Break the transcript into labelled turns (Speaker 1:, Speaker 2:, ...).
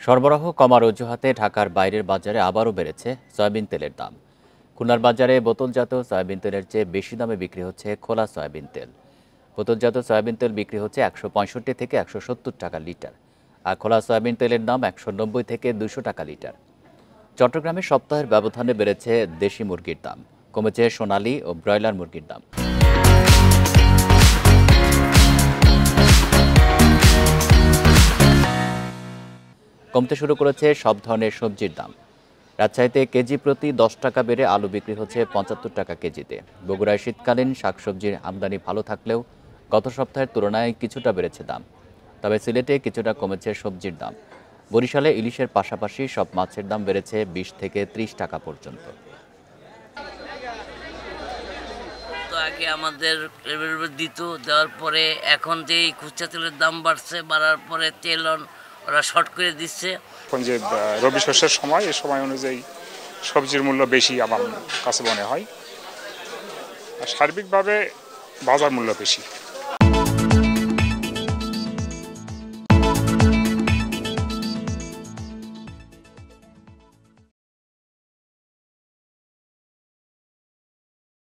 Speaker 1: সরবরাহ কমার অজুহাতে ঢাকার বাইরের বাজারে আবারও বেড়েছে সয়াবিন তেলের দাম। খুলনার বাজারে বোতলজাত সয়াবিন তেলের চেয়ে বেশি দামে বিক্রি হচ্ছে খোলা সয়াবিন তেল। বোতলজাত সয়াবিন তেল বিক্রি হচ্ছে ১৬৫ থেকে ১৭০ টাকা লিটার, আর খোলা সয়াবিন তেলের দাম ১৯০ থেকে ২০০ টাকা লিটার। চট্টগ্রামে সপ্তাহের ব্যবধানে বেড়েছে দেশি মুরগির দাম, কমেছে সোনালী ও ব্রয়লার মুরগির দাম। কমতে শুরু করেছে সব ধরনের সবজির দাম। রাজশাহীতে কেজি প্রতি ১০ টাকা বেড়ে আলু বিক্রি হচ্ছে ৭৫ টাকা কেজিতে। বগুড়ায় শীতকালীন শাকসবজির আমদানি ভালো থাকলেও গত সপ্তাহের তুলনায় কিছুটা বেড়েছে দাম। তবে সিলেটে কিছুটা কমেছে সবজির দাম। বরিশালে ইলিশের পাশাপাশি সব মাছের দাম বেড়েছে ২০ থেকে ৩০ টাকা পর্যন্ত।
Speaker 2: তো আগে আমাদের দিত, দেওয়ার পরে এখন যে খুচরা তেলের দাম বাড়ার পরে তেল ওরা শর্ট করে দিচ্ছে।
Speaker 3: এখন যে রবি শস্যের সময়, এই সময় অনুযায়ী সবজির মূল্য বেশি আমার কাছে মনে হয়, আর সার্বিকভাবে বাজার মূল্য বেশি।